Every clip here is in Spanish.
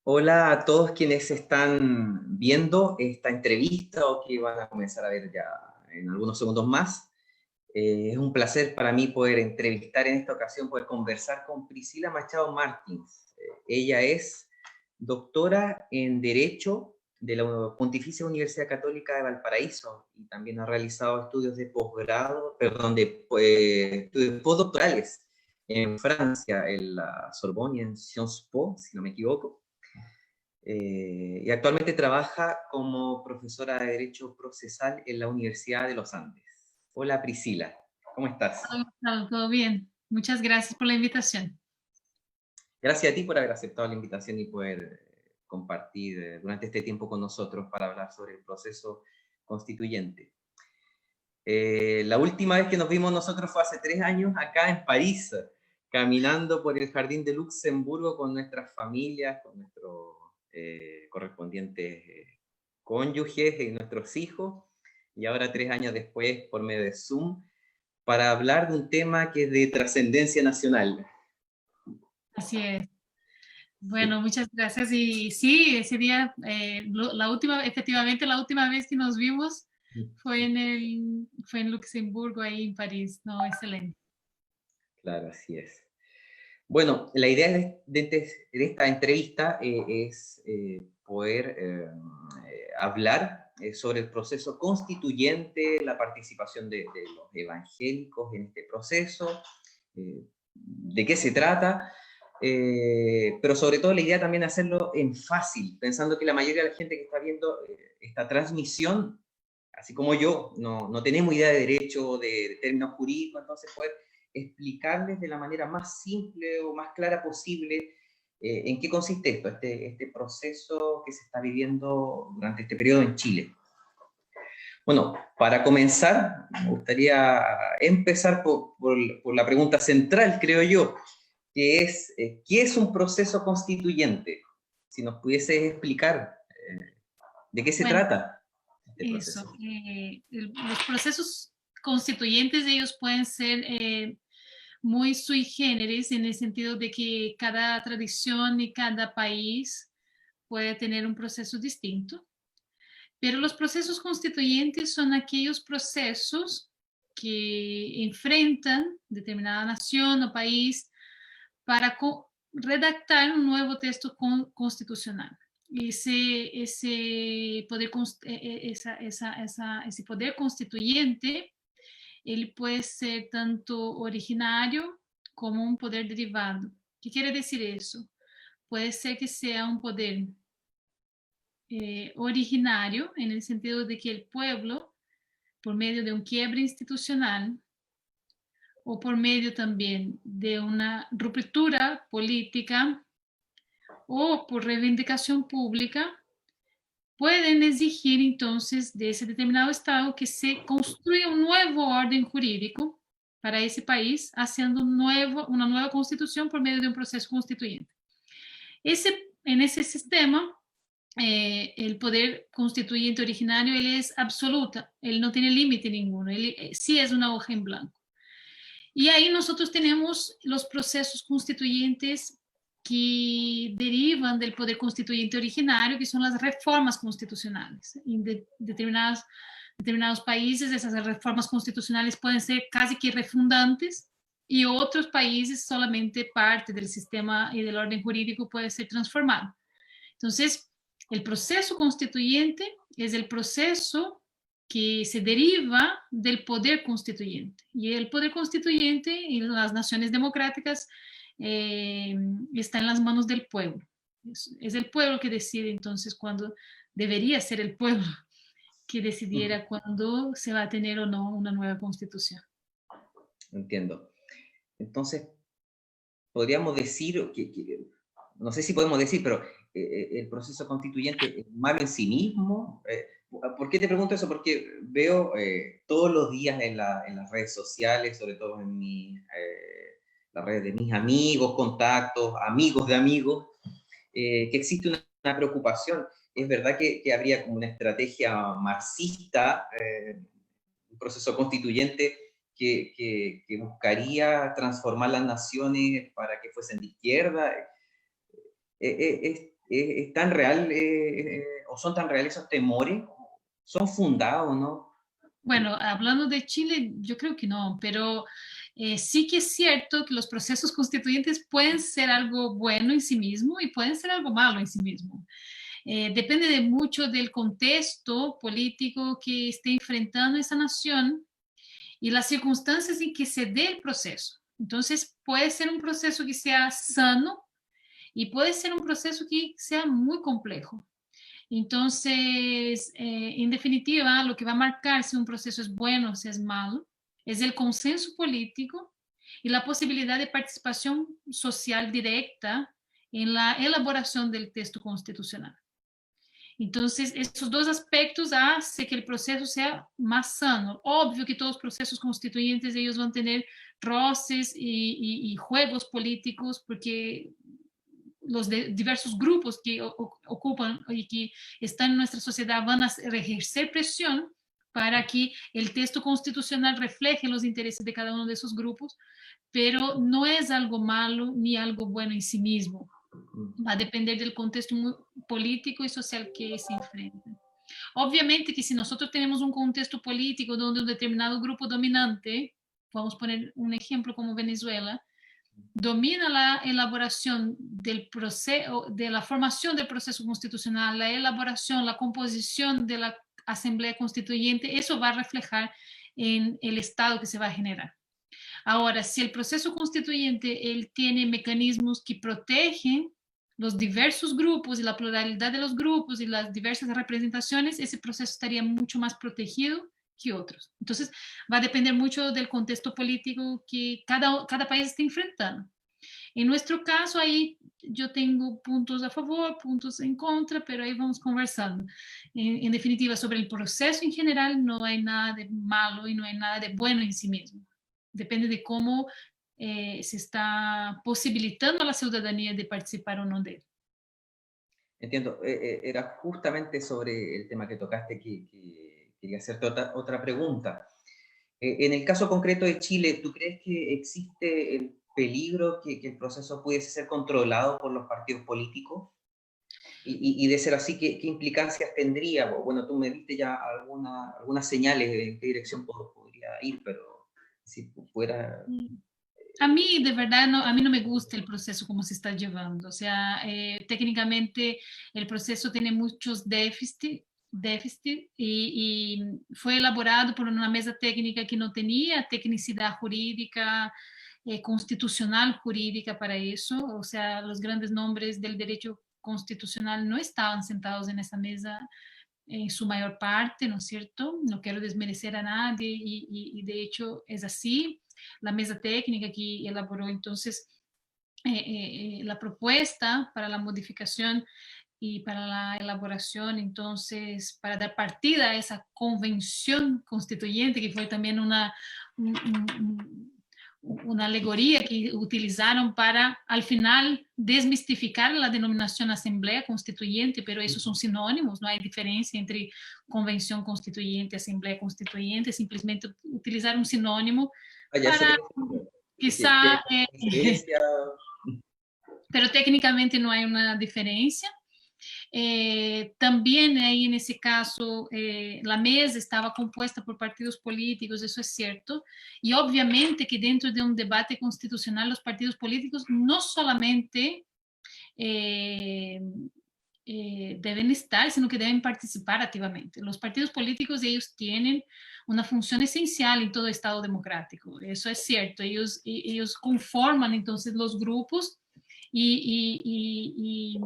Hola a todos quienes están viendo esta entrevista o que van a comenzar a ver ya en algunos segundos más. Es un placer para mí poder entrevistar en esta ocasión, poder conversar con Priscila Machado Martins. Ella es doctora en Derecho de la Pontificia Universidad Católica de Valparaíso y también ha realizado estudios de posgrado, perdón, estudios postdoctorales en Francia, en la Sorbonne y en Sciences Po, si no me equivoco. Y actualmente trabaja como profesora de Derecho Procesal en la Universidad de los Andes. Hola Priscila, ¿cómo estás? Todo bien. Muchas gracias por la invitación. Gracias a ti por haber aceptado la invitación y poder compartir durante este tiempo con nosotros para hablar sobre el proceso constituyente. La última vez que nos vimos nosotros fue hace 3 años acá en París, caminando por el Jardín de Luxemburgo con nuestras familias, con nuestros correspondientes cónyuges y nuestros hijos, y ahora 3 años después por medio de Zoom, para hablar de un tema que es de trascendencia nacional. Así es. Bueno, ¿Sí? muchas gracias. Y sí, ese día, efectivamente, la última vez que nos vimos fue en Luxemburgo, ahí en París. No, excelente. Claro, así es. Bueno, la idea de esta entrevista es poder hablar sobre el proceso constituyente, la participación de los evangélicos en este proceso, de qué se trata, pero sobre todo la idea también de hacerlo en fácil, pensando que la mayoría de la gente que está viendo esta transmisión, así como yo, no tenemos idea de derecho, de términos jurídicos, entonces poder explicarles de la manera más simple o más clara posible en qué consiste esto, este proceso que se está viviendo durante este periodo en Chile. Bueno, para comenzar, me gustaría empezar por la pregunta central, creo yo, que es, ¿qué es un proceso constituyente? Si nos pudieses explicar de qué se Bueno, trata este eso. proceso. Los procesos constituyentes, ellos pueden ser muy sui generis en el sentido de que cada tradición y cada país puede tener un proceso distinto. Pero los procesos constituyentes son aquellos procesos que enfrentan determinada nación o país para redactar un nuevo texto constitucional. Ese poder, ese poder constituyente, él puede ser tanto originario como un poder derivado. ¿Qué quiere decir eso? Puede ser que sea un poder originario, en el sentido de que el pueblo, por medio de un quiebre institucional o por medio también de una ruptura política o por reivindicación pública, pueden exigir entonces de ese determinado Estado que se construya un nuevo orden jurídico para ese país, haciendo una nueva constitución por medio de un proceso constituyente. En ese sistema, el poder constituyente originario él es absoluta, él no tiene límite ninguno, él sí es una hoja en blanco. Y ahí nosotros tenemos los procesos constituyentes que derivan del poder constituyente originario, que son las reformas constitucionales. En determinados países, esas reformas constitucionales pueden ser casi que refundantes, y otros países solamente parte del sistema y del orden jurídico puede ser transformado. Entonces, el proceso constituyente es el proceso que se deriva del poder constituyente. Y el poder constituyente y las naciones democráticas está en las manos del pueblo. Es el pueblo que decide entonces cuando debería ser el pueblo que decidiera cuándo se va a tener o no una nueva constitución. Entiendo. Entonces, podríamos decir no sé si podemos decir, pero el proceso constituyente es malo en sí mismo. ¿Por qué te pregunto eso? Porque veo todos los días en las redes sociales, sobre todo en las redes de mis amigos, contactos, amigos de amigos, que existe una preocupación. Es verdad que habría como una estrategia marxista, un proceso constituyente que buscaría transformar las naciones para que fuesen de izquierda. ¿Es tan real o son tan reales esos temores? ¿Son fundados, no? Bueno, hablando de Chile, yo creo que no, pero sí que es cierto que los procesos constituyentes pueden ser algo bueno en sí mismo y pueden ser algo malo en sí mismo. Depende de mucho del contexto político que esté enfrentando esa nación y las circunstancias en que se dé el proceso. Entonces, puede ser un proceso que sea sano y puede ser un proceso que sea muy complejo. Entonces, en definitiva, lo que va a marcar si un proceso es bueno o si es malo es el consenso político y la posibilidad de participación social directa en la elaboración del texto constitucional. Entonces, esos dos aspectos hacen que el proceso sea más sano. Obvio que todos los procesos constituyentes ellos van a tener roces y juegos políticos porque los diversos grupos que ocupan y que están en nuestra sociedad van a ejercer presión para que el texto constitucional refleje los intereses de cada uno de esos grupos, pero no es algo malo ni algo bueno en sí mismo. Va a depender del contexto político y social que se enfrenta. Obviamente que si nosotros tenemos un contexto político donde un determinado grupo dominante, vamos a poner un ejemplo como Venezuela, domina la elaboración del proceso, de la formación del proceso constitucional, la elaboración, la composición de la Asamblea Constituyente, eso va a reflejar en el Estado que se va a generar. Ahora, si el proceso constituyente él tiene mecanismos que protegen los diversos grupos y la pluralidad de los grupos y las diversas representaciones, ese proceso estaría mucho más protegido que otros. Entonces, va a depender mucho del contexto político que cada país está enfrentando. En nuestro caso, ahí yo tengo puntos a favor, puntos en contra, pero ahí vamos conversando. En definitiva, sobre el proceso en general, no hay nada de malo y no hay nada de bueno en sí mismo. Depende de cómo se está posibilitando a la ciudadanía de participar o no de él. Entiendo. Era justamente sobre el tema que tocaste que quería hacerte otra pregunta. En el caso concreto de Chile, ¿tú crees que existe el peligro que el proceso pudiese ser controlado por los partidos políticos? Y de ser así, ¿qué implicancias tendría? Bueno, tú me diste ya algunas señales de en qué dirección podría ir, pero si fuera... A mí, de verdad, no, a mí no me gusta el proceso como se está llevando. O sea, técnicamente el proceso tiene muchos déficit y fue elaborado por una mesa técnica que no tenía tecnicidad jurídica, constitucional jurídica para eso. O sea, los grandes nombres del derecho constitucional no estaban sentados en esa mesa en su mayor parte, ¿no es cierto? No quiero desmerecer a nadie y de hecho es así. La mesa técnica que elaboró entonces la propuesta para la modificación y para la elaboración, entonces, para dar partida a esa convención constituyente, que fue también una alegoría que utilizaron para, al final, desmistificar la denominación Asamblea Constituyente, pero esos son sinónimos, no hay diferencia entre convención constituyente y Asamblea Constituyente, simplemente utilizar un sinónimo Vaya, eso para que quizá, hay diferencia. pero técnicamente no hay una diferencia. También ahí en ese caso la mesa estaba compuesta por partidos políticos, eso es cierto, y obviamente que dentro de un debate constitucional los partidos políticos no solamente eh, deben estar, sino que deben participar activamente. Los partidos políticos ellos tienen una función esencial en todo Estado democrático, eso es cierto, ellos conforman entonces los grupos y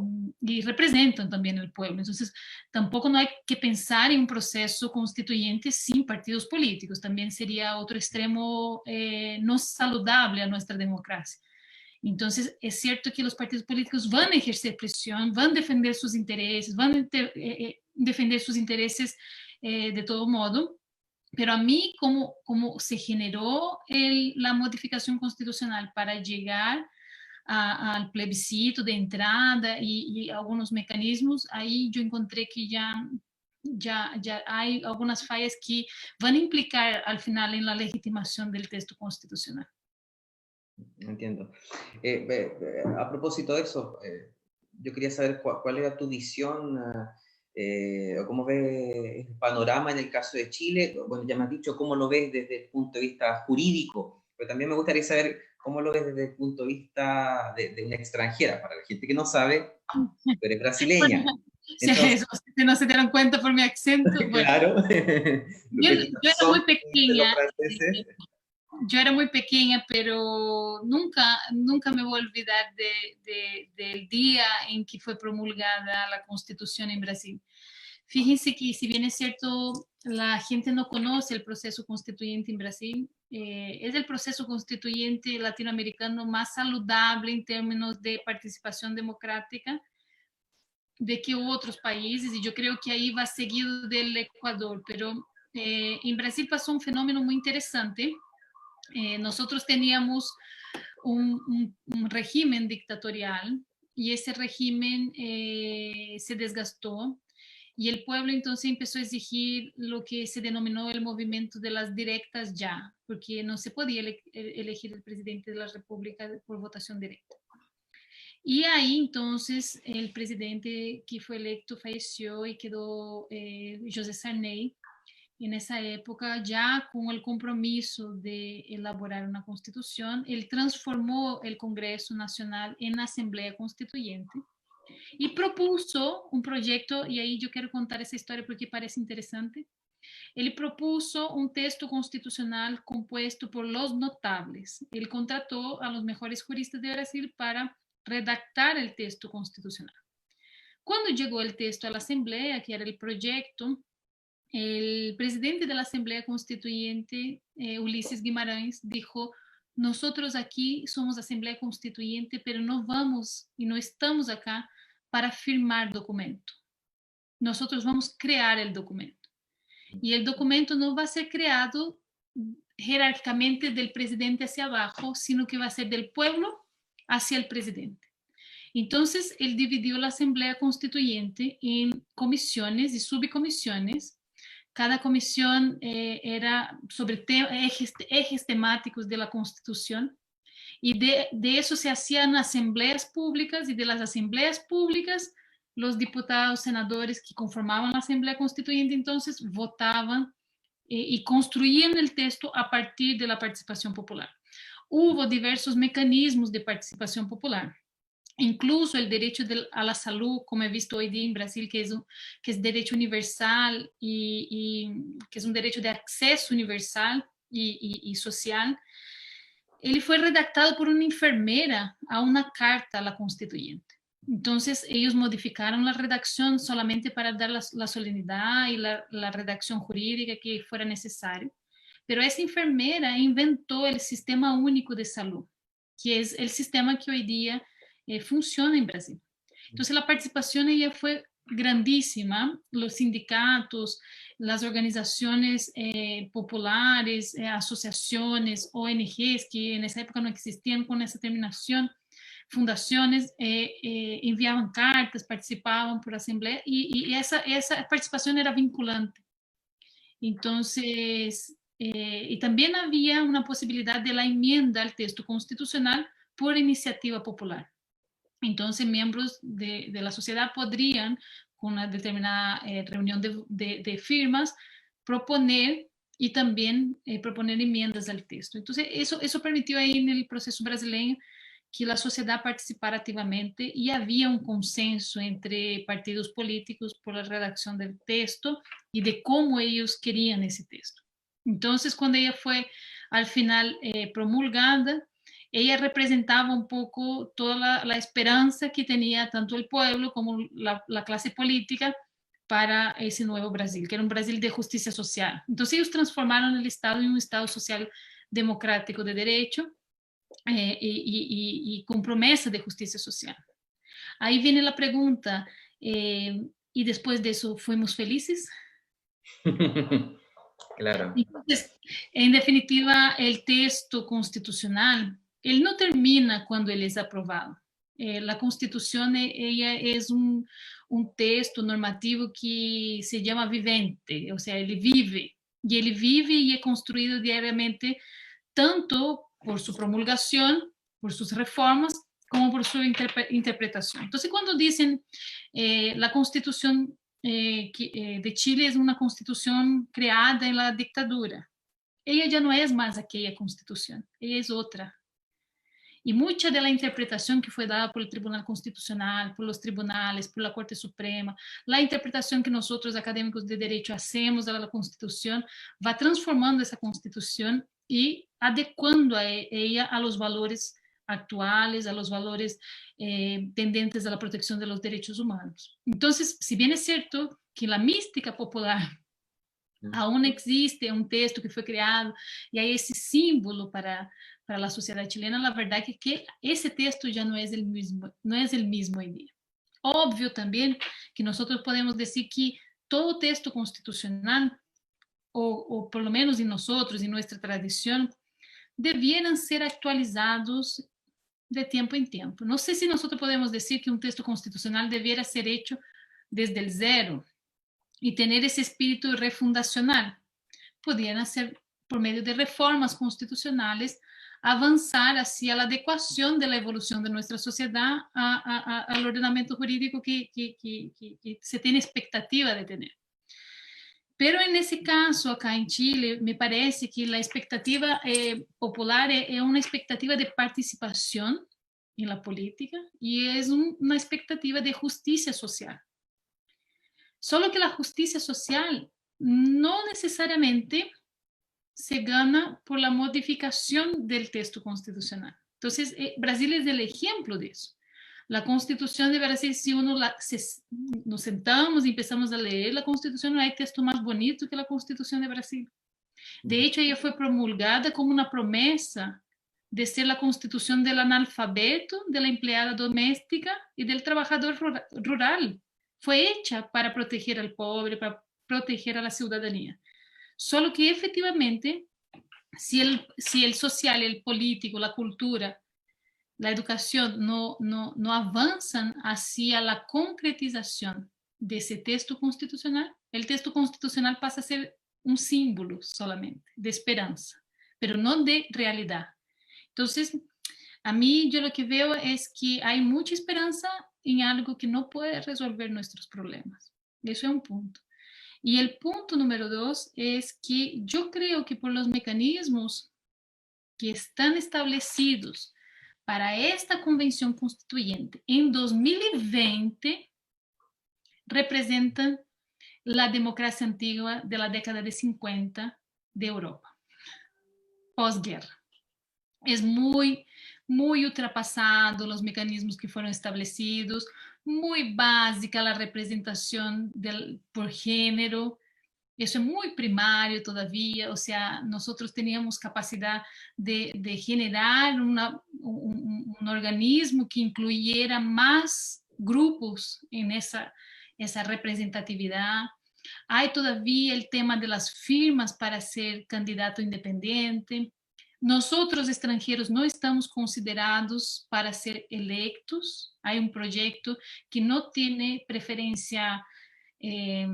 representan también el pueblo. Entonces, tampoco no hay que pensar en un proceso constituyente sin partidos políticos. También sería otro extremo no saludable a nuestra democracia. Entonces, es cierto que los partidos políticos van a ejercer presión, van a defender sus intereses, van a defender sus intereses de todo modo, pero a mí, como se generó la modificación constitucional para llegar al plebiscito de entrada y algunos mecanismos, ahí yo encontré que ya hay algunas fallas que van a implicar al final en la legitimación del texto constitucional. Entiendo. A propósito de eso, yo quería saber cuál era tu visión, o cómo ves el panorama en el caso de Chile. Bueno, ya me has dicho cómo lo ves desde el punto de vista jurídico, pero también me gustaría saber cómo lo ves desde el punto de vista de una extranjera, para la gente que no sabe, tú eres Bueno, brasileña. si Entonces, eso, si no se dieron cuenta por mi acento, bueno, claro, los yo bellitos era son muy de los pequeña, franceses. yo era muy pequeña, pero nunca me voy a olvidar del día en que fue promulgada la Constitución en Brasil. Fíjense que si bien es cierto, la gente no conoce el proceso constituyente en Brasil, es el proceso constituyente latinoamericano más saludable en términos de participación democrática de que otros países, y yo creo que ahí va seguido del Ecuador, pero en Brasil pasó un fenómeno muy interesante. Nosotros teníamos un régimen dictatorial y ese régimen se desgastó y el pueblo entonces empezó a exigir lo que se denominó el movimiento de las directas ya, porque no se podía elegir el presidente de la República por votación directa. Y ahí entonces el presidente que fue electo falleció y quedó José Sarney en esa época, ya con el compromiso de elaborar una constitución. Él transformó el Congreso Nacional en Asamblea Constituyente y propuso un proyecto, y ahí yo quiero contar esa historia porque parece interesante. Él propuso un texto constitucional compuesto por los notables. Él contrató a los mejores juristas de Brasil para redactar el texto constitucional. Cuando llegó el texto a la Asamblea, que era el proyecto, el presidente de la Asamblea Constituyente, Ulises Guimarães, dijo: nosotros aquí somos Asamblea Constituyente, pero no vamos y no estamos acá para firmar documento. Nosotros vamos a crear el documento. Y el documento no va a ser creado jerárquicamente del presidente hacia abajo, sino que va a ser del pueblo hacia el presidente. Entonces, él dividió la Asamblea Constituyente en comisiones y subcomisiones. Cada comisión era sobre ejes temáticos de la Constitución y de eso se hacían asambleas públicas y de las asambleas públicas los diputados, senadores que conformaban la Asamblea Constituyente entonces votaban y construían el texto a partir de la participación popular. Hubo diversos mecanismos de participación popular. Incluso el derecho a la salud, como he visto hoy día en Brasil, que es derecho universal y que es un derecho de acceso universal y social, él fue redactado por una enfermera a una carta a la constituyente. Entonces ellos modificaron la redacción solamente para dar la solemnidad y la redacción jurídica que fuera necesario. Pero esa enfermera inventó el Sistema Único de Salud, que es el sistema que hoy día funciona en Brasil. Entonces la participación ella fue grandísima, los sindicatos, las organizaciones populares, asociaciones, ONGs que en esa época no existían con esa terminación, fundaciones enviaban cartas, participaban por asamblea y esa participación era vinculante. Entonces, y también había una posibilidad de la enmienda al texto constitucional por iniciativa popular. Entonces, miembros de la sociedad podrían, con una determinada reunión de firmas, proponer y también proponer enmiendas al texto. Entonces, eso permitió ahí en el proceso brasileño que la sociedad participara activamente y había un consenso entre partidos políticos por la redacción del texto y de cómo ellos querían ese texto. Entonces, cuando ella fue al final promulgada, ella representaba un poco toda la esperanza que tenía tanto el pueblo como la clase política para ese nuevo Brasil, que era un Brasil de justicia social. Entonces ellos transformaron el Estado en un Estado social democrático de derecho y con promesa de justicia social. Ahí viene la pregunta, ¿y después de eso fuimos felices? Claro. Entonces, en definitiva, el texto constitucional, él no termina cuando él es aprobado. La Constitución ella es un texto normativo que se llama vivente, o sea, ele vive y es construido diariamente tanto por su promulgación, por sus reformas, como por su interpretación. Entonces, cuando dicen la Constitución de Chile es una Constitución creada en la dictadura, ella ya no es más aquella Constitución, ella es otra. Y mucha de la interpretación que fue dada por el Tribunal Constitucional, por los tribunales, por la Corte Suprema, la interpretación que nosotros académicos de derecho hacemos de la Constitución, va transformando esa Constitución y adecuando a ella a los valores actuales, a los valores tendentes a la protección de los derechos humanos. Entonces, si bien es cierto que la mística popular aún existe un texto que fue creado y hay ese símbolo para la sociedad chilena, la verdad es que ese texto ya no es el mismo hoy día. Obvio también que nosotros podemos decir que todo texto constitucional, o por lo menos en nosotros, en nuestra tradición, debieran ser actualizados de tiempo en tiempo. No sé si nosotros podemos decir que un texto constitucional debiera ser hecho desde el cero y tener ese espíritu refundacional. Podían hacer, por medio de reformas constitucionales, avanzar hacia la adecuación de la evolución de nuestra sociedad al ordenamiento jurídico que se tiene expectativa de tener. Pero en ese caso, acá en Chile, me parece que la expectativa popular es una expectativa de participación en la política y es una expectativa de justicia social. Solo que la justicia social no necesariamente se gana por la modificación del texto constitucional. Entonces, Brasil es el ejemplo de eso. La Constitución de Brasil, si nos sentamos y empezamos a leer la Constitución, no hay texto más bonito que la Constitución de Brasil. De hecho, ella fue promulgada como una promesa de ser la Constitución del analfabeto, de la empleada doméstica y del trabajador rural. Fue hecha para proteger al pobre, para proteger a la ciudadanía. Solo que efectivamente, si el social, el político, la cultura, la educación no avanzan hacia la concretización de ese texto constitucional, el texto constitucional pasa a ser un símbolo solamente de esperanza, pero no de realidad. Entonces, a mí yo lo que veo es que hay mucha esperanza en algo que no puede resolver nuestros problemas. Eso es un punto. Y el punto número 2 es que yo creo que por los mecanismos que están establecidos para esta convención constituyente en 2020 representan la democracia antigua de la década de 50 de Europa, posguerra. Es muy ultrapasado los mecanismos que fueron establecidos, muy básica la representación por género, eso es muy primario todavía, o sea, nosotros teníamos capacidad de generar un organismo que incluyera más grupos en esa representatividad. Hay todavía el tema de las firmas para ser candidato independiente. Nosotros extranjeros no estamos considerados para ser electos. Hay un proyecto que no tiene preferencia de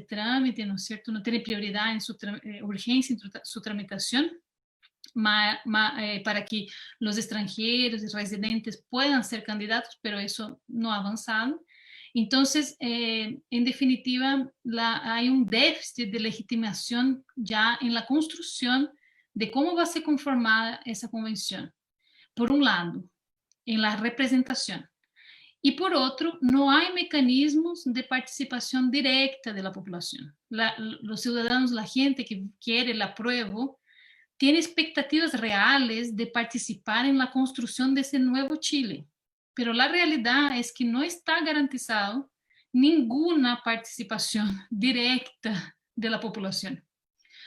trámite, ¿no es cierto? No tiene prioridad en su urgencia en su tramitación, para que los extranjeros y residentes puedan ser candidatos, pero eso no ha avanzado. Entonces, en definitiva, hay un déficit de legitimación ya en la construcción de cómo va a ser conformada esa convención. Por un lado, en la representación. Y por otro, no hay mecanismos de participación directa de la población. Los ciudadanos, la gente que quiere el apruebo, tiene expectativas reales de participar en la construcción de ese nuevo Chile. Pero la realidad es que no está garantizado ninguna participación directa de la población.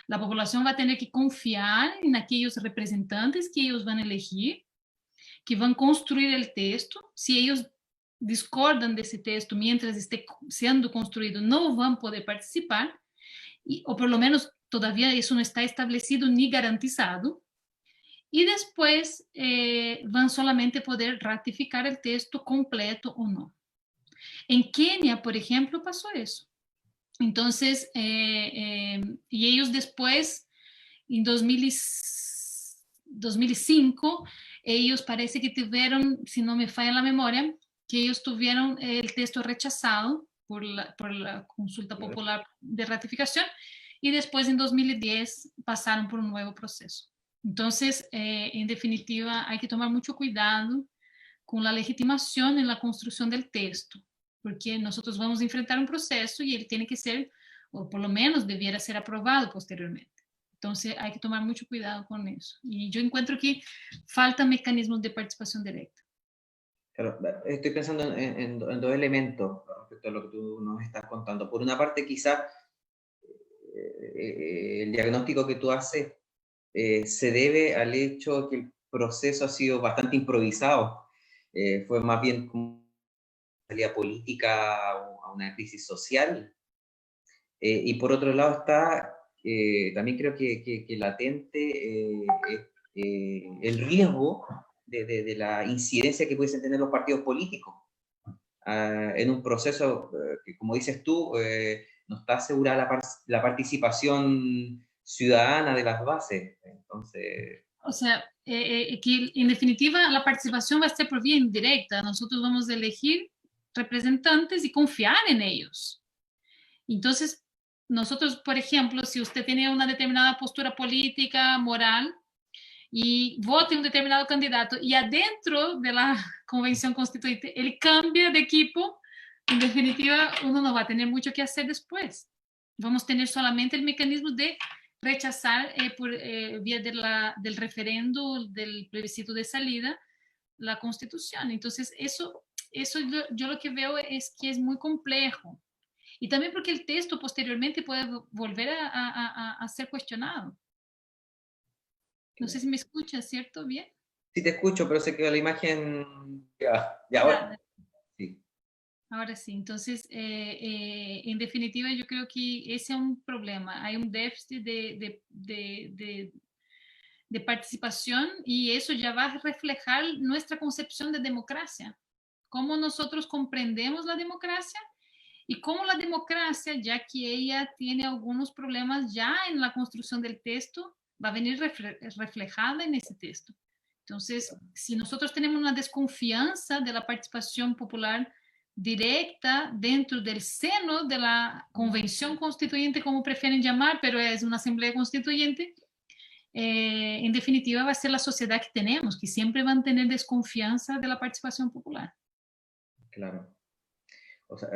La población va a tener que confiar en aquellos representantes que ellos van a elegir, que van a construir el texto. Si ellos discordan de ese texto mientras esté siendo construido, no van a poder participar, o por lo menos todavía eso no está establecido ni garantizado. Y después van solamente a poder ratificar el texto completo o no. En Kenia, por ejemplo, pasó eso. Entonces, y ellos después, en 2005, ellos parece que tuvieron, si no me falla la memoria, que ellos tuvieron el texto rechazado por la consulta popular de ratificación, y después en 2010 pasaron por un nuevo proceso. Entonces, en definitiva, hay que tomar mucho cuidado con la legitimación en la construcción del texto, porque nosotros vamos a enfrentar un proceso y él tiene que ser, o por lo menos debiera ser aprobado posteriormente. Entonces hay que tomar mucho cuidado con eso. Y yo encuentro que faltan mecanismos de participación directa. Claro, estoy pensando en dos elementos respecto a lo que tú nos estás contando. Por una parte, quizá el diagnóstico que tú haces se debe al hecho que el proceso ha sido bastante improvisado. Fue más bien como una salida política a una crisis social. Y por otro lado está, también creo que latente el riesgo de la incidencia que pudiesen tener los partidos políticos en un proceso que, como dices tú, no está asegurada la participación ciudadana de las bases. Entonces, O sea, que en definitiva la participación va a ser por vía indirecta. Nosotros vamos a elegir representantes y confiar en ellos. Entonces, nosotros, por ejemplo, si usted tiene una determinada postura política, moral, y vote un determinado candidato, y adentro de la convención constituyente él cambia de equipo, en definitiva, uno no va a tener mucho que hacer después. Vamos a tener solamente el mecanismo de rechazar por vía del referendo, del plebiscito de salida, la constitución. Entonces, eso yo lo que veo es que es muy complejo. Y también porque el texto posteriormente puede volver a ser cuestionado. No sé si me escuchas, ¿cierto? ¿Bien? sí te escucho, pero sé que la imagen, ya ahora, Nada. sí. Ahora sí, entonces, en definitiva, yo creo que ese es un problema. Hay un déficit de participación y eso ya va a reflejar nuestra concepción de democracia. Cómo nosotros comprendemos la democracia y cómo la democracia, ya que ella tiene algunos problemas ya en la construcción del texto, va a venir reflejada en ese texto. Entonces, si nosotros tenemos una desconfianza de la participación popular directa dentro del seno de la convención constituyente, como prefieren llamar, pero es una asamblea constituyente, en definitiva va a ser la sociedad que tenemos, que siempre van a tener desconfianza de la participación popular. Claro. O sea,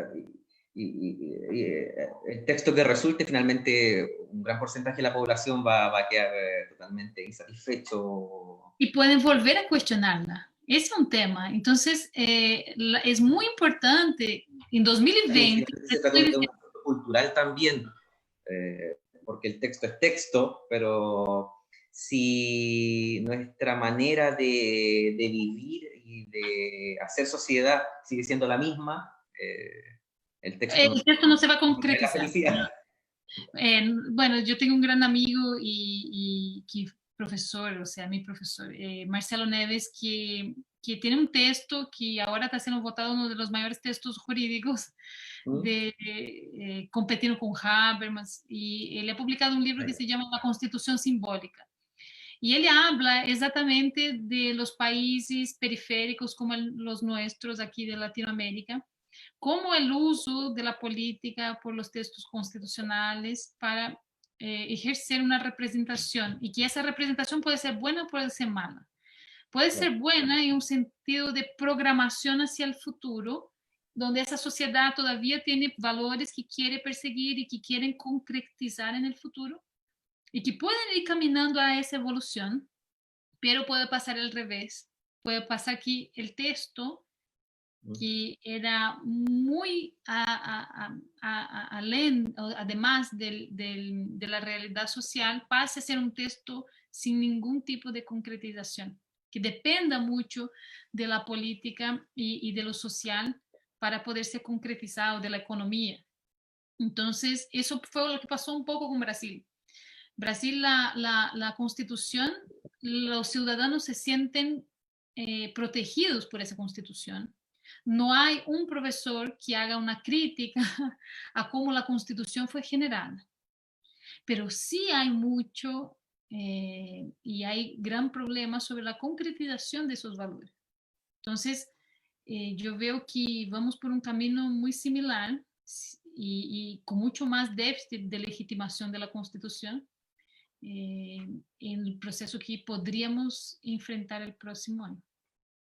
el texto que resulte, finalmente un gran porcentaje de la población va a quedar totalmente insatisfecho. Y pueden volver a cuestionarla. Ese es un tema. Entonces, es muy importante en Ahí 2020. finalmente se trata de un aspecto cultural también, porque el texto es texto, pero si nuestra manera de vivir y de hacer sociedad sigue siendo la misma, el texto El texto no se va a no trae la concretizar. felicidad. Bueno, yo tengo un gran amigo y que profesor, o sea, mi profesor, Marcelo Neves, que tiene un texto que ahora está siendo votado uno de los mayores textos jurídicos de competindo con Habermas, y él ha publicado un libro que se llama La Constitución Simbólica. Y él habla exactamente de los países periféricos como los nuestros aquí de Latinoamérica, cómo el uso de la política por los textos constitucionales para ejercer una representación, y que esa representación puede ser buena o puede ser mala. Puede ser buena en un sentido de programación hacia el futuro, donde esa sociedad todavía tiene valores que quiere perseguir y que quieren concretizar en el futuro, y que pueden ir caminando a esa evolución, pero puede pasar al revés. Puede pasar que el texto, que era muy además de la realidad social, pase a ser un texto sin ningún tipo de concretización, que dependa mucho de la política y de lo social para poder ser concretizado, de la economía. Entonces, eso fue lo que pasó un poco con Brasil. Brasil, la constitución, los ciudadanos se sienten protegidos por esa constitución. No hay un profesor que haga una crítica a cómo la constitución fue generada, pero sí hay mucho y hay gran problema sobre la concretización de esos valores. Entonces, yo veo que vamos por un camino muy similar y con mucho más déficit de legitimación de la Constitución en el proceso que podríamos enfrentar el próximo año.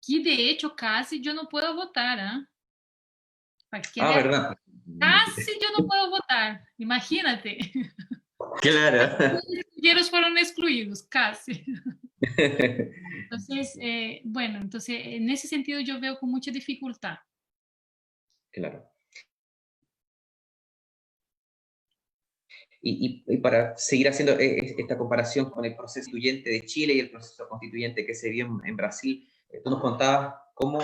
Que de hecho casi yo no puedo votar, ¿eh? Para que quede ¿Verdad? casi yo no puedo votar, imagínate. Claro. Los fueron excluidos, casi. Entonces, bueno, entonces en ese sentido yo veo con mucha dificultad. Claro. Y para seguir haciendo esta comparación con el proceso constituyente de Chile y el proceso constituyente que se dio en Brasil, tú nos contabas cómo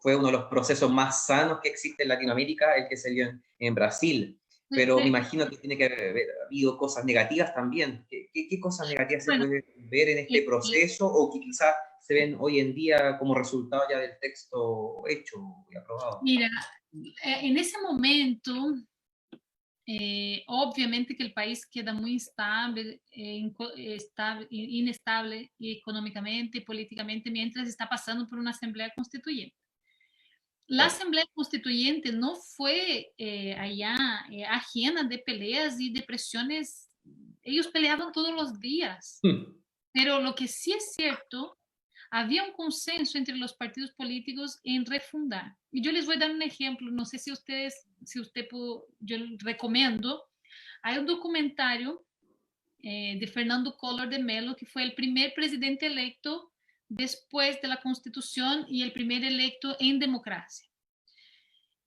fue uno de los procesos más sanos que existe en Latinoamérica, el que se dio en Brasil. Pero me imagino que tiene que haber habido cosas negativas también. ¿Qué cosas negativas se Bueno, pueden ver en este proceso o que quizás se ven hoy en día como resultado ya del texto hecho y aprobado? mira, en ese momento, obviamente que el país queda muy instable, inestable económicamente y políticamente mientras está pasando por una asamblea constituyente. La Claro. asamblea constituyente no fue allá ajena de peleas y de presiones. Ellos peleaban todos los días, pero lo que sí es cierto, había un consenso entre los partidos políticos en refundar. Y yo les voy a dar un ejemplo, no sé si yo recomiendo, hay un documentario de Fernando Collor de Mello, que fue el primer presidente electo después de la Constitución y el primer electo en democracia.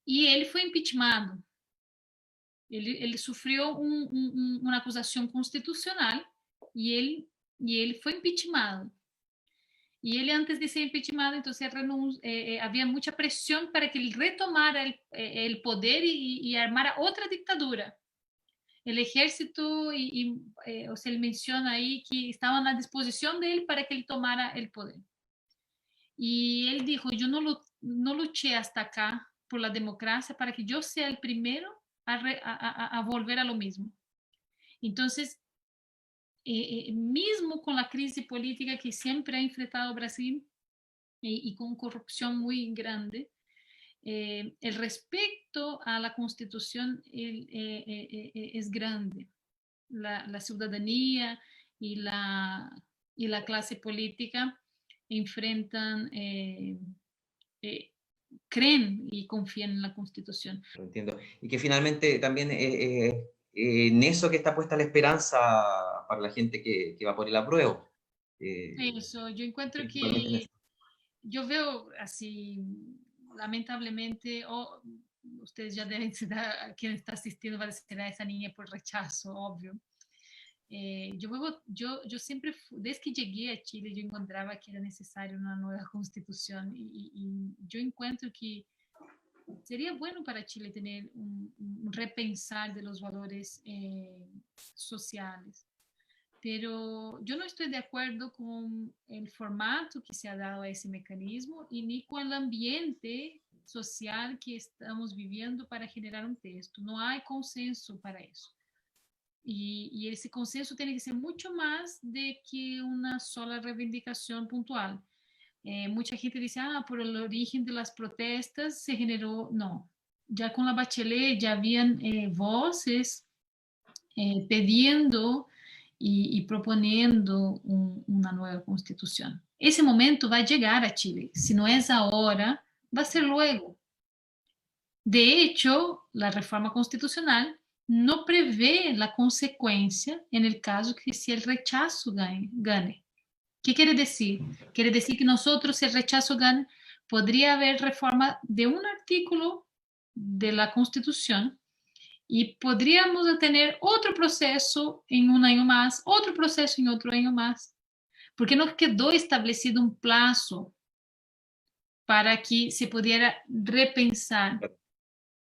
Y ele foi impeachmentado. Ele sofreu uma acusação constitucional e ele foi impeachmentado. Y él antes de ser impeachmentado, entonces había mucha presión para que él retomara el poder y armara otra dictadura. El ejército, o sea, él menciona ahí que estaban a disposición de él para que él tomara el poder. Y él dijo, yo no luché hasta acá por la democracia para que yo sea el primero a volver a lo mismo. Entonces, mismo con la crisis política que siempre ha enfrentado Brasil y con corrupción muy grande, el respeto a la Constitución es grande. La ciudadanía y la clase política enfrentan, creen y confían en la Constitución. Lo entiendo. Y que finalmente también en eso que está puesta la esperanza para la gente que va por el apruebo. Eso, yo encuentro Principalmente en que eso. yo veo así, lamentablemente, ustedes ya deben ser, a quien está asistiendo va a decir a esa niña por rechazo, obvio. Yo siempre, desde que llegué a Chile, yo encontraba que era necesaria una nueva constitución y yo encuentro que sería bueno para Chile tener un repensar de los valores sociales. Pero yo no estoy de acuerdo con el formato que se ha dado a ese mecanismo y ni con el ambiente social que estamos viviendo para generar un texto. No hay consenso para eso. Y ese consenso tiene que ser mucho más de que una sola reivindicación puntual. Mucha gente dice, por el origen de las protestas se generó, no. Ya con la Bachelet ya habían voces pidiendo y proponiendo una nueva constitución. Ese momento va a llegar a Chile. Si no es ahora, va a ser luego. De hecho, la reforma constitucional no prevé la consecuencia en el caso que si el rechazo gane. ¿Qué quiere decir? Quiere decir que nosotros, si el rechazo gana, podría haber reforma de un artículo de la Constitución y podríamos tener otro proceso en un año más, otro proceso en otro año más, porque no quedó establecido un plazo para que se pudiera repensar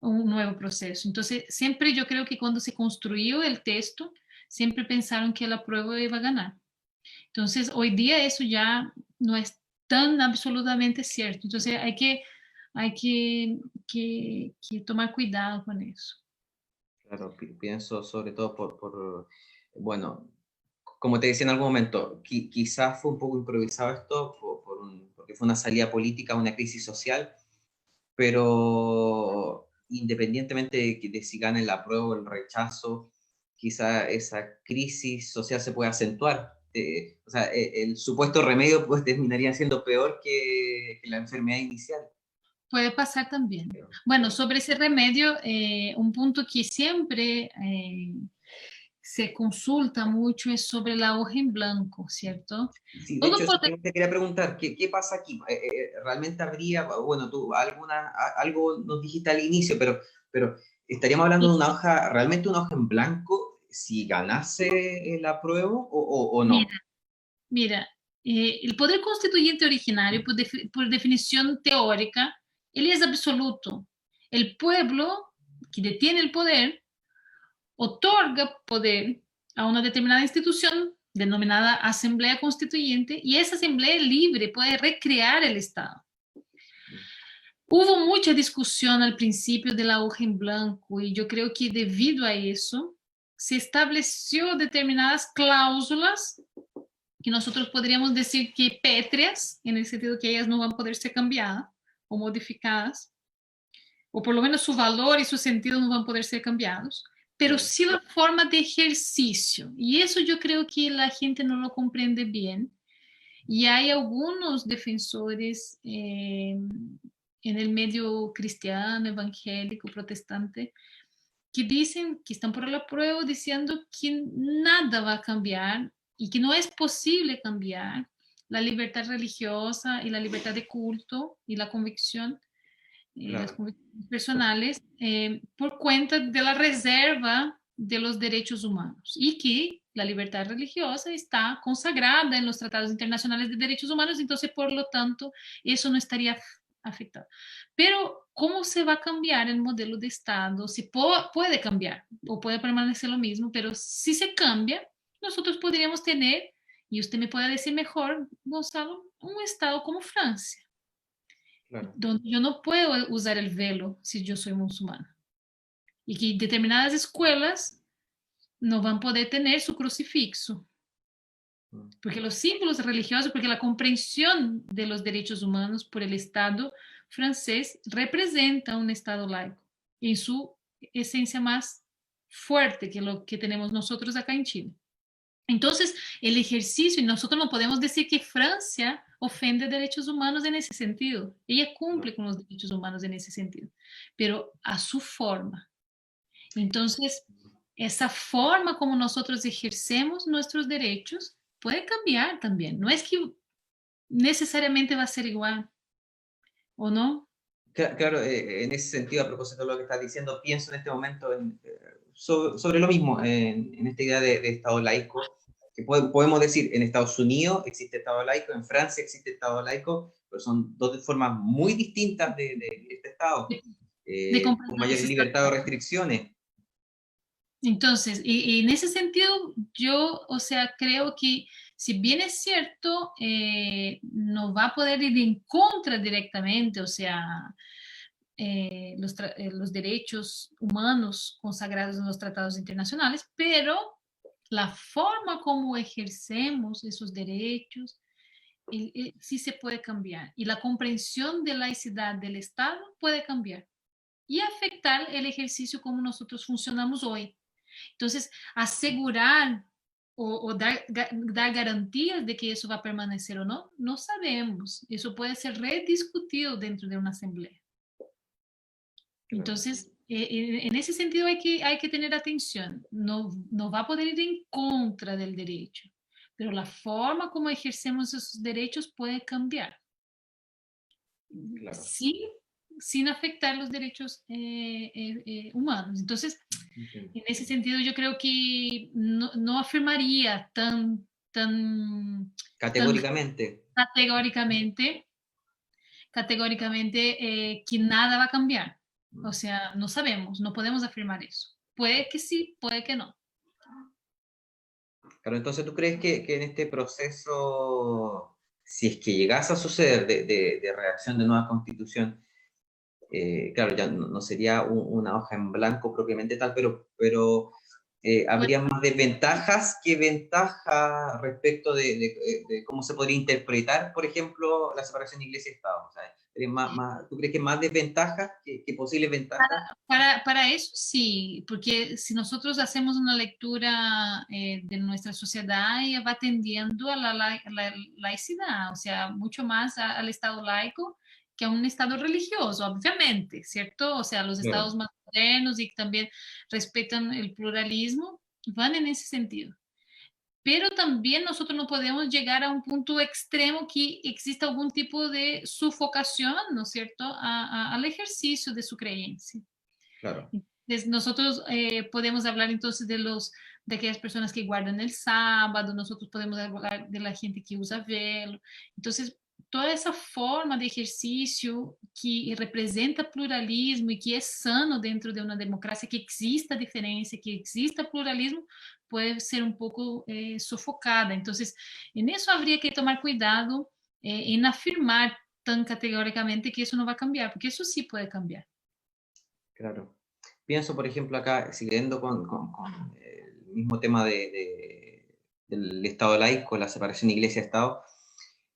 un nuevo proceso. Entonces, siempre yo creo que cuando se construyó el texto, siempre pensaron que la prueba iba a ganar. Entonces, hoy día eso ya no es tan absolutamente cierto. Entonces, hay que tomar cuidado con eso. Claro, pienso sobre todo bueno, como te decía en algún momento, quizás fue un poco improvisado esto porque fue una salida política a una crisis social, pero independientemente de si gana el apruebo o el rechazo, quizá esa crisis social se puede acentuar. O sea, el supuesto remedio pues terminaría siendo peor que la enfermedad inicial. Puede pasar también. Bueno, sobre ese remedio, un punto que siempre se consulta mucho es sobre la hoja en blanco, ¿cierto? Sí, de Todo hecho, eso poder, te quería preguntar, ¿qué pasa aquí? ¿Realmente habría, bueno, tú algo nos dijiste al inicio, pero estaríamos hablando de una hoja, realmente una hoja en blanco, si ganase el apruebo o mira, no? mira, el poder constituyente originario, por definición teórica, él es absoluto. El pueblo que detiene el poder otorga poder a una determinada institución denominada Asamblea Constituyente y esa Asamblea libre puede recrear el Estado. Hubo mucha discusión al principio de la hoja en blanco y yo creo que debido a eso se estableció determinadas cláusulas que nosotros podríamos decir que pétreas, en el sentido que ellas no van a poder ser cambiadas o modificadas, o por lo menos su valor y su sentido no van a poder ser cambiados, pero Claro, sí la forma de ejercicio. Y eso yo creo que la gente no lo comprende bien. Y hay algunos defensores en el medio cristiano, evangélico, protestante, que dicen que están por el apruebo diciendo que nada va a cambiar y que no es posible cambiar la libertad religiosa y la libertad de culto y la convicción, las claro, convicciones personales, por cuenta de la reserva de los derechos humanos y que la libertad religiosa está consagrada en los tratados internacionales de derechos humanos, entonces por lo tanto eso no estaría afectado. Pero ¿cómo se va a cambiar el modelo de Estado? Si puede cambiar o puede permanecer lo mismo, pero si se cambia, nosotros podríamos tener, y usted me puede decir mejor, Gonzalo, un Estado como Francia, claro. donde yo no puedo usar el velo si yo soy musulmana. Y que determinadas escuelas no van a poder tener su crucifixo, Mm, porque los símbolos religiosos, porque la comprensión de los derechos humanos por el Estado francés representa un Estado laico en su esencia más fuerte que lo que tenemos nosotros acá en Chile. Entonces, el ejercicio, y nosotros no podemos decir que Francia ofende derechos humanos en ese sentido. Ella no, cumple con los derechos humanos en ese sentido, pero a su forma. Entonces, esa forma como nosotros ejercemos nuestros derechos puede cambiar también. No es que necesariamente va a ser igual, ¿o no? Claro, en ese sentido, a propósito de lo que estás diciendo, pienso en este momento sobre lo mismo, en esta idea de Estado laico, que podemos decir, en Estados Unidos existe Estado laico, en Francia existe Estado laico, pero son dos formas muy distintas de este Estado, De, de con comprender mayores ese Estado. libertades o restricciones. Entonces, y en ese sentido, yo, o sea, creo que si bien es cierto, no va a poder ir en contra directamente, o sea, los derechos humanos consagrados en los tratados internacionales, pero la forma como ejercemos esos derechos sí se puede cambiar y la comprensión de laicidad del Estado puede cambiar y afectar el ejercicio como nosotros funcionamos hoy. Entonces, asegurar o dar garantías de que eso va a permanecer o no, no sabemos. Eso puede ser rediscutido dentro de una asamblea. Claro. Entonces, en ese sentido hay que tener atención. No, no va a poder ir en contra del derecho, pero la forma como ejercemos esos derechos puede cambiar. Claro. Sí, sin afectar los derechos humanos. Entonces, Entiendo. en ese sentido, yo creo que no, no afirmaría tan, tan Categóricamente. categóricamente, que nada va a cambiar. O sea, no sabemos, no podemos afirmar eso. Puede que sí, puede que no. Claro, entonces tú crees que en este proceso, si es que llegase a suceder de redacción de nueva constitución, claro, ya no sería una hoja en blanco propiamente tal, pero Pues, habría más desventajas que ventajas respecto de cómo se podría interpretar, por ejemplo, la separación de iglesia y Estado. O sea, ¿tú crees que más desventajas que posibles ventajas? para eso sí, porque si nosotros hacemos una lectura de nuestra sociedad, ella va tendiendo a la laicidad, o sea, mucho más al Estado laico que a un Estado religioso, obviamente, ¿cierto? O sea, los Claro, estados más modernos y que también respetan el pluralismo, van en ese sentido. Pero también nosotros no podemos llegar a un punto extremo que exista algún tipo de sufocación, ¿no es cierto?, al ejercicio de su creencia. claro. Entonces, nosotros podemos hablar entonces de aquellas personas que guardan el sábado, nosotros podemos hablar de la gente que usa velo. Entonces, toda essa forma de exercício que representa pluralismo e que é sano dentro de uma democracia, que exista diferença, que exista pluralismo, pode ser um pouco sufocada. Então, nisso haveria que tomar cuidado em afirmar tão categoricamente que isso não vai cambiar, porque isso sim pode cambiar. Claro. Pienso, por ejemplo, acá, siguiendo con el mismo tema del Estado laico, la separación iglesia-Estado,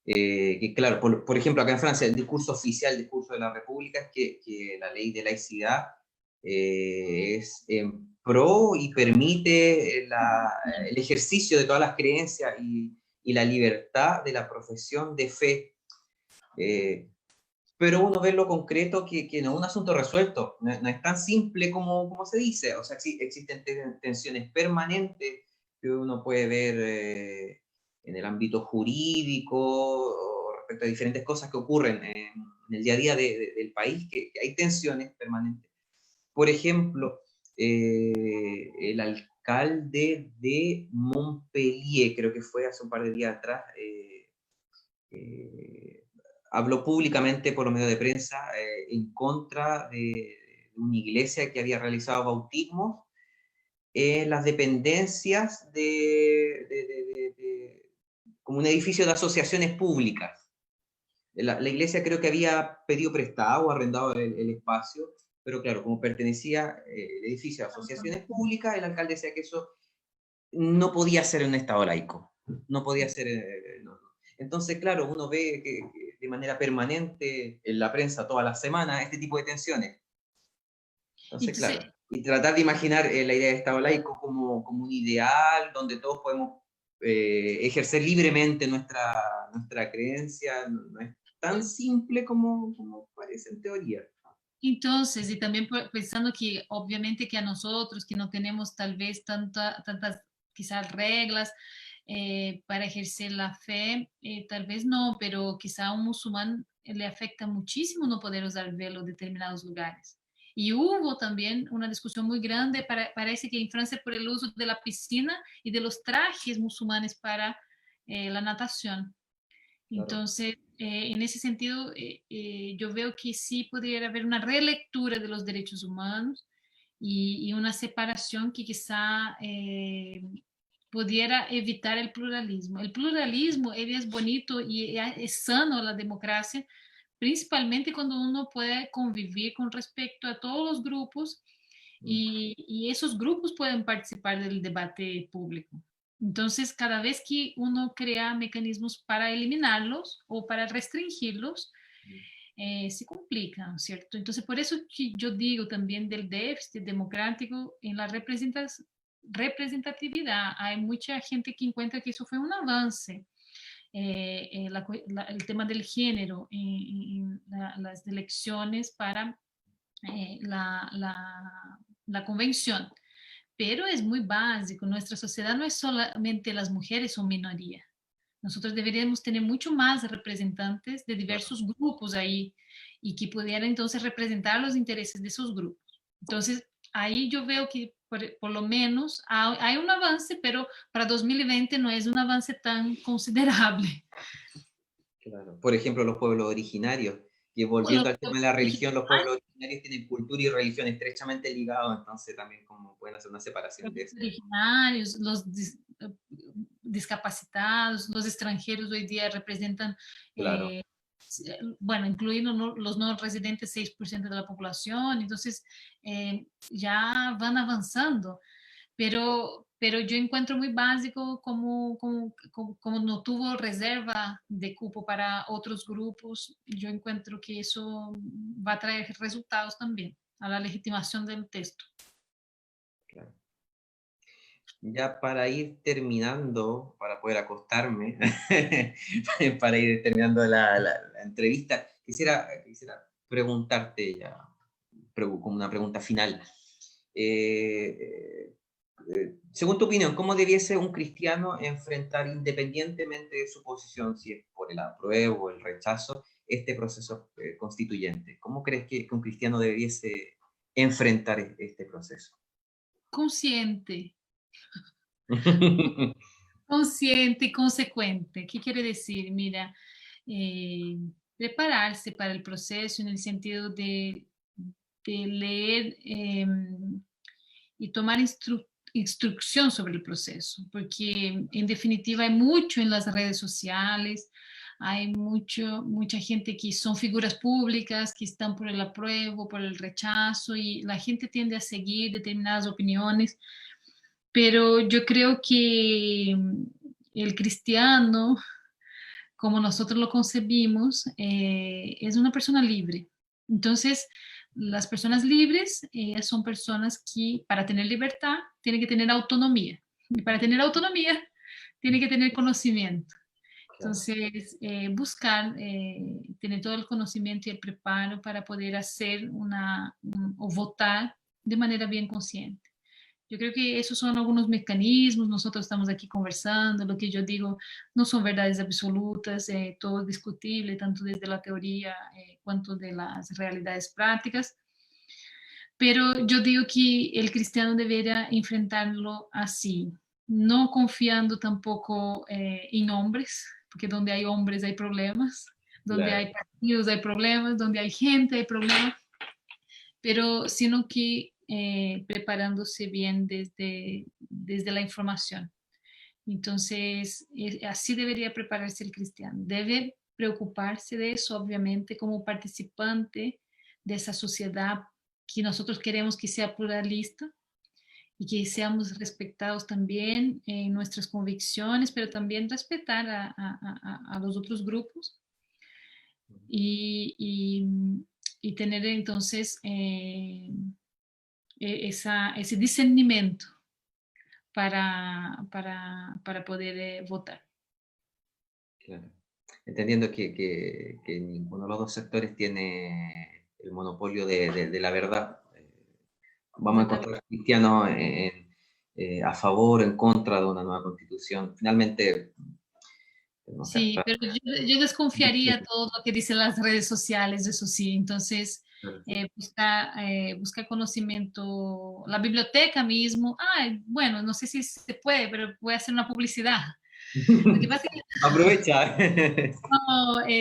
que claro, por ejemplo, acá en Francia, el discurso oficial, el discurso de la República es que la ley de laicidad es en pro y permite el ejercicio de todas las creencias y la libertad de la profesión de fe. Eh, pero uno ve lo concreto que no es un asunto resuelto, no es tan simple como se dice, o sea, existen tensiones permanentes que uno puede ver en el ámbito jurídico o respecto a diferentes cosas que ocurren en el día a día del país, que hay tensiones permanentes. Por ejemplo, el alcalde de Montpellier, creo que fue hace un par de días atrás, eh, habló públicamente por los medios de prensa en contra de una iglesia que había realizado bautismos en las dependencias como un edificio de asociaciones públicas. La iglesia creo que había pedido prestado o arrendado el espacio, pero claro, como pertenecía el edificio a asociaciones públicas, el alcalde decía que eso no podía ser en un estado laico, no podía ser. No. Entonces, claro, uno ve que de manera permanente en la prensa toda la semana este tipo de tensiones. Entonces, Entonces, claro, y tratar de imaginar la idea de Estado laico como un ideal donde todos podemos ejercer libremente nuestra creencia, no es tan simple como parece en teoría. entonces, y también pensando que obviamente que a nosotros que no tenemos tal vez tantas quizás reglas para ejercer la fe, tal vez no, pero quizá a un musulmán le afecta muchísimo no poder usar velo en determinados lugares. Y hubo también una discusión muy grande, parece que en Francia, por el uso de la piscina y de los trajes musulmanes para la natación. Claro. Entonces, en ese sentido, yo veo que sí podría haber una relectura de los derechos humanos y una separación que quizá pudiera evitar el pluralismo. El pluralismo, él es bonito y es sano la democracia, principalmente cuando uno puede convivir con respecto a todos los grupos y esos grupos pueden participar del debate público. Entonces, cada vez que uno crea mecanismos para eliminarlos o para restringirlos, se complica, ¿cierto? Entonces, por eso que yo digo también del déficit democrático en la representatividad. Hay mucha gente que encuentra que eso fue un avance. El tema del género en las elecciones para la convención, pero es muy básico. Nuestra sociedad no es solamente las mujeres son minoría. Nosotros deberíamos tener mucho más representantes de Claro. diversos grupos ahí y que pudieran entonces representar los intereses de esos grupos. Entonces, ahí yo veo que por lo menos hay un avance, pero para 2020 no es un avance tan considerable. Claro. Por ejemplo, los pueblos originarios, que volviendo Los al tema de la religión, los pueblos originarios tienen cultura y religión estrechamente ligados, entonces también como pueden hacer una separación de eso. originarios, discapacitados, los extranjeros hoy día representan, Claro, bueno, incluyendo los no residentes, 6% de la población, entonces ya van avanzando. pero yo encuentro muy básico como no tuvo reserva de cupo para otros grupos, yo encuentro que eso va a traer resultados también a la legitimación del texto. Claro. Ya para ir terminando, para poder acostarme, para ir terminando la entrevista, quisiera preguntarte ya, como una pregunta final. Eh, Según tu opinión, ¿cómo debiese un cristiano enfrentar, independientemente de su posición, si es por el apruebo o el rechazo, este proceso constituyente? ¿Cómo crees que un cristiano debiese enfrentar este proceso? Consciente, consciente y consecuente. ¿Qué quiere decir? Mira, eh, prepararse para el proceso en el sentido de leer y tomar instrucción sobre el proceso, porque en definitiva hay mucho en las redes sociales, hay mucha gente que son figuras públicas, que están por el apruebo, por el rechazo, y la gente tiende a seguir determinadas opiniones, pero yo creo que el cristiano, como nosotros lo concebimos, es una persona libre. Entonces, las personas libres son personas que para tener libertad tienen que tener autonomía. Y para tener autonomía tienen que tener conocimiento. Claro. Entonces, buscar tener todo el conocimiento y el preparo para poder hacer o votar de manera bien consciente. Yo creo que esos son algunos mecanismos, nosotros estamos aquí conversando, lo que yo digo no son verdades absolutas, todo es discutible, tanto desde la teoría cuanto de las realidades prácticas, pero yo digo que el cristiano debería enfrentarlo así, no confiando tampoco en hombres, porque donde hay hombres hay problemas, donde Claro. hay partidos hay problemas, donde hay gente hay problemas, pero sino que preparándose bien desde la información. Entonces, así debería prepararse el cristiano. Debe preocuparse de eso, obviamente, como participante de esa sociedad que nosotros queremos que sea pluralista y que seamos respetados también en nuestras convicciones, pero también respetar a los otros grupos y, y tener entonces ese discernimiento para poder votar. Claro. Entendiendo que ninguno de los dos sectores tiene el monopolio de la verdad. Vamos a Exactamente. encontrar cristianos a favor o en contra de una nueva constitución. Finalmente, no sé, Sí, pero yo desconfiaría todo lo que dicen las redes sociales, eso sí. Entonces, busca conocimiento, la biblioteca mismo. Ay, bueno, no sé si se puede, pero voy a hacer una publicidad. Lo que pasa es que aprovecha.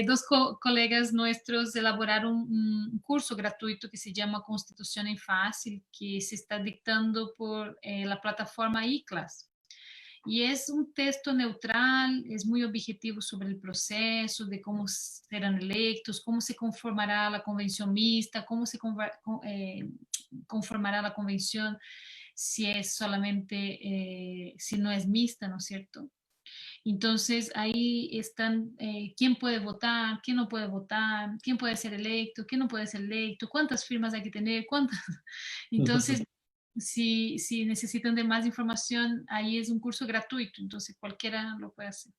dos colegas nuestros elaboraron un curso gratuito que se llama Constitución en Fácil, que se está dictando por la plataforma iClass. Y es un texto neutral, es muy objetivo sobre el proceso de cómo serán electos, cómo se conformará la convención mixta, cómo se conformará la convención si es solamente, si no es mixta, ¿no es cierto? Entonces ahí están quién puede votar, quién no puede votar, quién puede ser electo, quién no puede ser electo, cuántas firmas hay que tener, cuántas. Entonces, si necesitan de más información, ahí es un curso gratuito, entonces cualquiera lo puede hacer.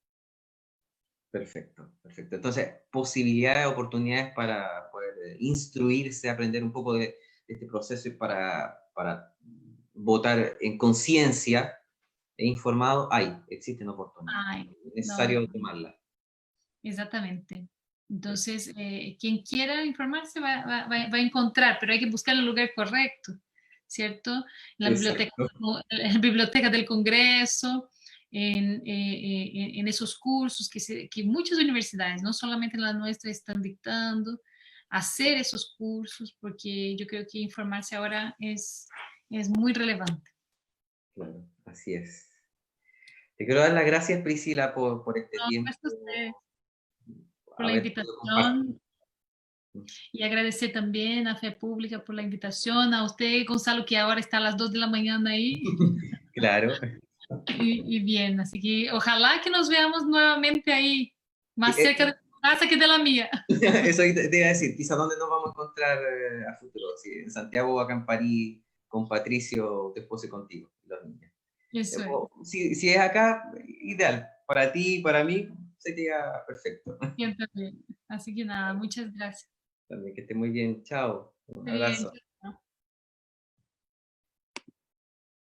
Perfecto, perfecto. Entonces, posibilidades, oportunidades para poder instruirse, aprender un poco de este proceso y para votar en conciencia e informado, existen oportunidades. Ay, Es no, necesario tomarlas. exactamente. Entonces, quien quiera informarse va a encontrar, pero hay que buscar el lugar correcto, ¿cierto? La biblioteca, Exacto. la biblioteca del Congreso, en esos cursos que muchas universidades, no solamente la nuestra, están dictando, hacer esos cursos, porque yo creo que informarse ahora es muy relevante. Claro, así es. Te quiero dar las gracias, Priscila, por este No, tiempo, gracias a ustedes por la haber podido compartir. invitación. Y agradecer también a Fe Pública por la invitación, a usted, Gonzalo, que ahora está a las 2 de la mañana ahí. Claro. Y bien, así que ojalá que nos veamos nuevamente ahí, Y, más cerca de tu casa que de la mía. eso te iba a decir, quizás dónde nos vamos a encontrar a futuro, si en Santiago o acá en París, con Patricio, tu esposo y contigo, los niños. Eso es, Si es acá, ideal. Para ti, para mí, sería perfecto. siempre bien. Así que nada, muchas gracias. También que esté muy bien. Chao. Un Esté bien. abrazo.